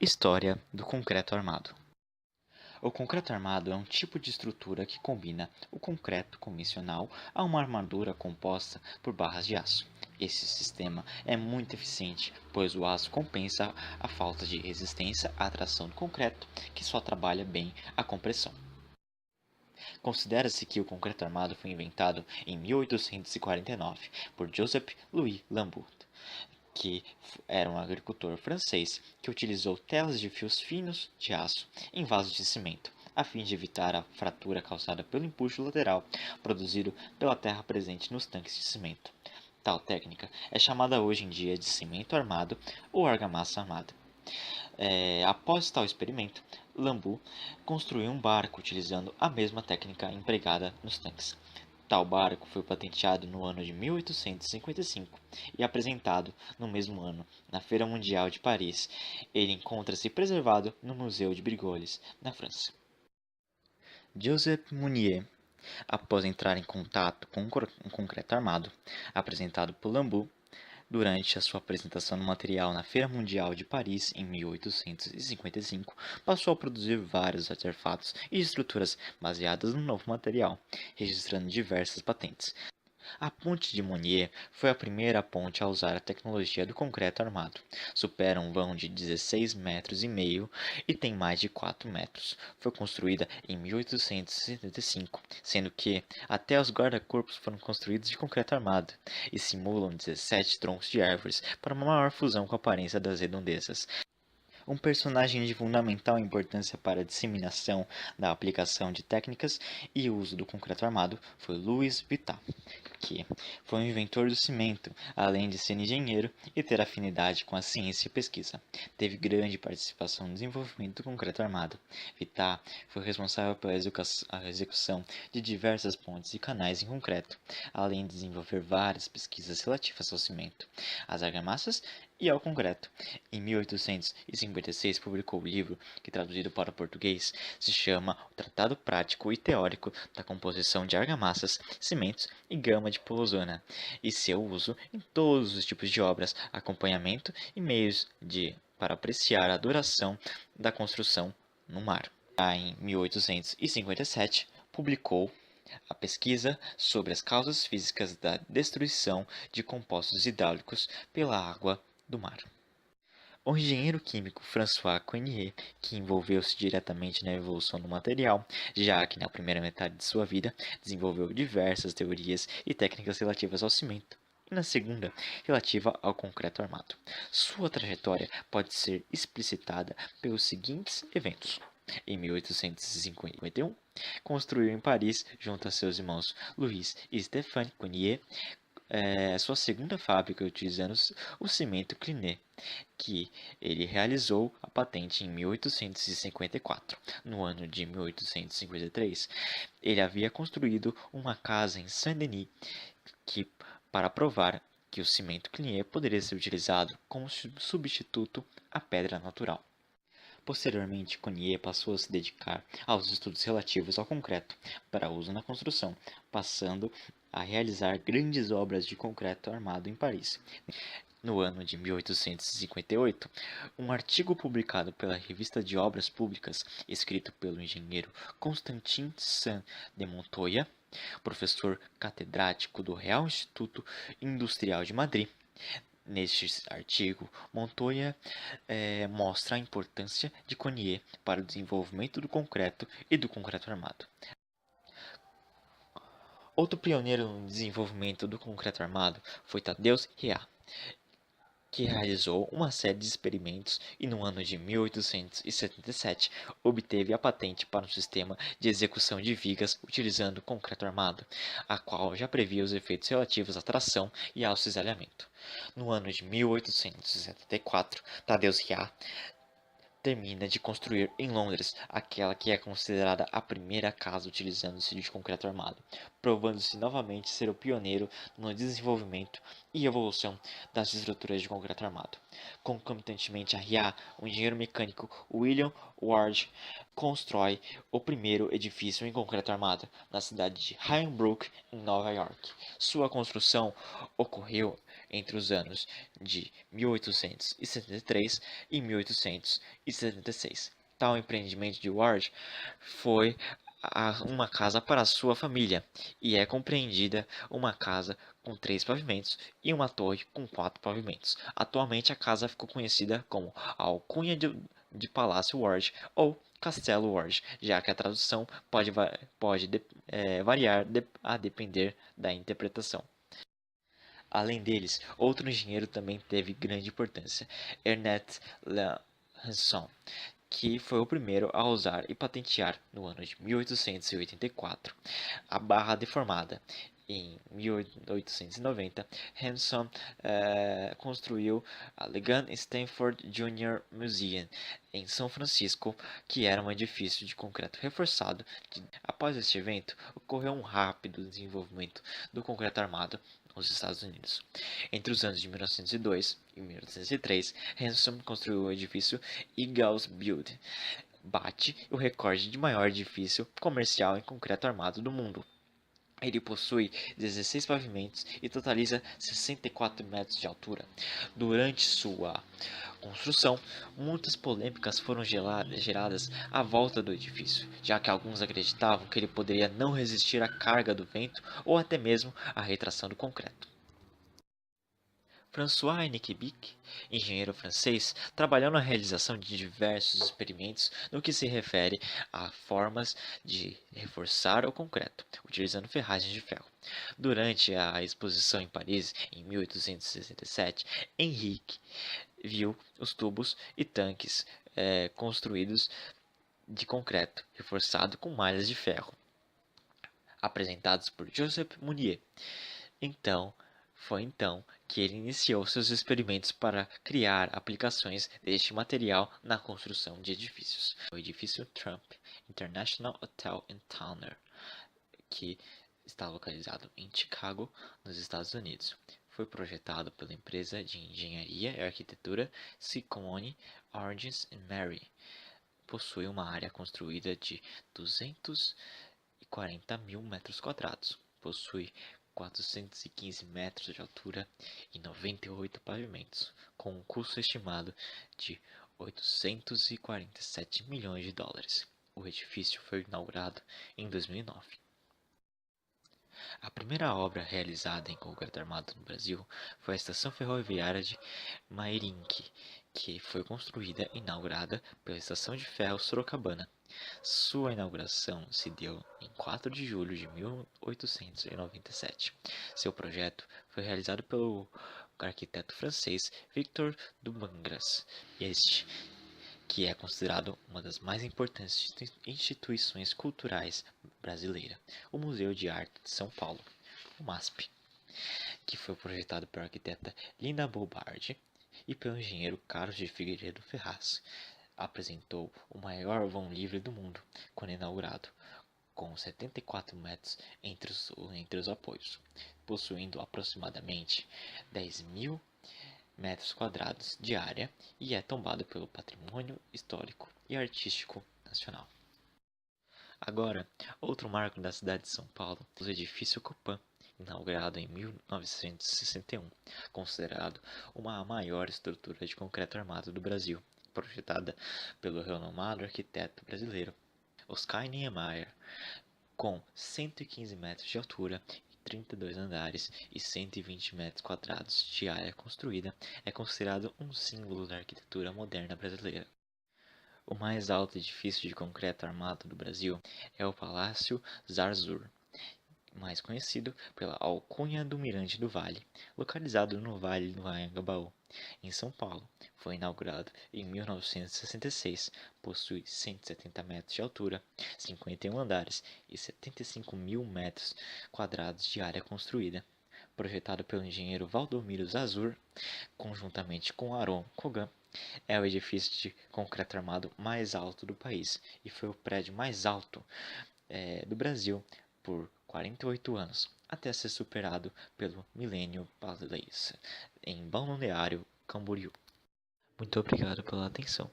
História do concreto armado. O concreto armado é um tipo de estrutura que combina o concreto convencional a uma armadura composta por barras de aço. Esse sistema é muito eficiente, pois o aço compensa a falta de resistência à tração do concreto, que só trabalha bem a compressão. Considera-se que o concreto armado foi inventado em 1849 por Joseph Louis Lambout, que era um agricultor francês que utilizou telas de fios finos de aço em vasos de cimento, a fim de evitar a fratura causada pelo empuxo lateral produzido pela terra presente nos tanques de cimento. Tal técnica é chamada hoje em dia de cimento armado ou argamassa armada. Após tal experimento, Lambu construiu um barco utilizando a mesma técnica empregada nos tanques. Tal barco foi patenteado no ano de 1855 e apresentado no mesmo ano na Feira Mundial de Paris. Ele encontra-se preservado no Museu de Brignoles, na França. Joseph Mounier, após entrar em contato com um concreto armado apresentado por Lambu, durante a sua apresentação no material na Feira Mundial de Paris em 1855, passou a produzir vários artefatos e estruturas baseadas no novo material, registrando diversas patentes. A ponte de Monnier foi a primeira ponte a usar a tecnologia do concreto armado. Supera um vão de 16,5 metros e tem mais de 4 metros. Foi construída em 1875, sendo que até os guarda-corpos foram construídos de concreto armado e simulam 17 troncos de árvores para uma maior fusão com a aparência das redondezas. Um personagem de fundamental importância para a disseminação da aplicação de técnicas e uso do concreto armado foi Louis Vuitton, que foi um inventor do cimento, além de ser engenheiro e ter afinidade com a ciência e pesquisa. Teve grande participação no desenvolvimento do concreto armado. Vuitton foi responsável pela execução de diversas pontes e canais em concreto, além de desenvolver várias pesquisas relativas ao cimento, às argamassas e ao concreto. Em 1856 publicou o livro, que traduzido para o português se chama O Tratado Prático e Teórico da Composição de Argamassas, Cimentos e Gama de Polozana, e seu uso em todos os tipos de obras, acompanhamento e meios para apreciar a duração da construção no mar. Já em 1857, publicou a pesquisa sobre as causas físicas da destruição de compostos hidráulicos pela água do mar. O engenheiro químico François Coignet, que envolveu-se diretamente na evolução do material, já que na primeira metade de sua vida desenvolveu diversas teorias e técnicas relativas ao cimento, e na segunda, relativa ao concreto armado. Sua trajetória pode ser explicitada pelos seguintes eventos. Em 1851, construiu em Paris, junto a seus irmãos Louis e Stéphane Coignet, sua segunda fábrica utilizando o cimento Clinet, que ele realizou a patente em 1854. No ano de 1853, ele havia construído uma casa em Saint-Denis para provar que o cimento Clinet poderia ser utilizado como substituto à pedra natural. Posteriormente, Coignet passou a se dedicar aos estudos relativos ao concreto para uso na construção, passando a realizar grandes obras de concreto armado em Paris. No ano de 1858, um artigo publicado pela Revista de Obras Públicas, escrito pelo engenheiro Constantin Saint de Montoya, professor catedrático do Real Instituto Industrial de Madrid. Neste artigo, Montoya mostra a importância de Coignet para o desenvolvimento do concreto e do concreto armado. Outro pioneiro no desenvolvimento do concreto armado foi Tadeusz Riá, que realizou uma série de experimentos e no ano de 1877 obteve a patente para um sistema de execução de vigas utilizando concreto armado, a qual já previa os efeitos relativos à tração e ao cisalhamento. No ano de 1874, Tadeusz Riá termina de construir em Londres aquela que é considerada a primeira casa utilizando-se de concreto armado, provando-se novamente ser o pioneiro no desenvolvimento e evolução das estruturas de concreto armado. Concomitantemente a RIA, o engenheiro mecânico William Ward constrói o primeiro edifício em concreto armado na cidade de Highbrook, em Nova York. Sua construção ocorreu entre os anos de 1873 e 1876. Tal empreendimento de Ward foi uma casa para sua família, e é compreendida uma casa com 3 pavimentos e uma torre com 4 pavimentos. Atualmente a casa ficou conhecida como a Alcunha de Palácio Ward ou Castelo Ward, já que a tradução pode variar a depender da interpretação. Além deles, outro engenheiro também teve grande importância, Ernest Lanson, que foi o primeiro a usar e patentear, no ano de 1884, a barra deformada. Em 1890, Hanson construiu a Legan Stanford Junior Museum em São Francisco, que era um edifício de concreto reforçado. Após este evento, ocorreu um rápido desenvolvimento do concreto armado nos Estados Unidos. Entre os anos de 1902 e 1903, Hanson construiu o edifício Eagles Building, bate o recorde de maior edifício comercial em concreto armado do mundo. Ele possui 16 pavimentos e totaliza 64 metros de altura. Durante sua construção, muitas polêmicas foram geradas à volta do edifício, já que alguns acreditavam que ele poderia não resistir à carga do vento ou até mesmo à retração do concreto. François Hennequin, engenheiro francês, trabalhou na realização de diversos experimentos no que se refere a formas de reforçar o concreto, utilizando ferragens de ferro. Durante a exposição em Paris, em 1867, Henrique viu os tubos e tanques construídos de concreto reforçado com malhas de ferro, apresentados por Joseph Monnier. Foi então que ele iniciou seus experimentos para criar aplicações deste material na construção de edifícios. O edifício Trump International Hotel and Tower, que está localizado em Chicago, nos Estados Unidos, foi projetado pela empresa de engenharia e arquitetura Ciccone, Origins Mary. Possui uma área construída de 240 mil metros quadrados. Possui 415 metros de altura e 98 pavimentos, com um custo estimado de 847 milhões de dólares. O edifício foi inaugurado em 2009. A primeira obra realizada em concreto armado no Brasil foi a estação ferroviária de Mairinque, que foi construída e inaugurada pela Estação de Ferro Sorocabana. Sua inauguração se deu em 4 de julho de 1897. Seu projeto foi realizado pelo arquiteto francês Victor Dubangras, que é considerado uma das mais importantes instituições culturais brasileiras, o Museu de Arte de São Paulo, o MASP, que foi projetado pela arquiteta Linda Bobardi e pelo engenheiro Carlos de Figueiredo Ferraz. Apresentou o maior vão livre do mundo quando inaugurado, com 74 metros entre os apoios, possuindo aproximadamente 10 mil metros quadrados de área e é tombado pelo Patrimônio Histórico e Artístico Nacional. Agora, outro marco da cidade de São Paulo, o edifício Copan, inaugurado em 1961, considerado a maior estrutura de concreto armado do Brasil, projetada pelo renomado arquiteto brasileiro Oscar Niemeyer, com 115 metros de altura, 32 andares e 120 metros quadrados de área construída, é considerado um símbolo da arquitetura moderna brasileira. O mais alto edifício de concreto armado do Brasil é o Palácio Zarzur, mais conhecido pela alcunha do Mirante do Vale, localizado no Vale do Anhangabaú, em São Paulo. Foi inaugurado em 1966, possui 170 metros de altura, 51 andares e 75 mil metros quadrados de área construída. Projetado pelo engenheiro Valdomiro Zarzur, conjuntamente com Aron Kogan, é o edifício de concreto armado mais alto do país e foi o prédio mais alto do Brasil por 48 anos, até ser superado pelo Millennium Palace em Balneário Camboriú. Muito obrigado pela atenção.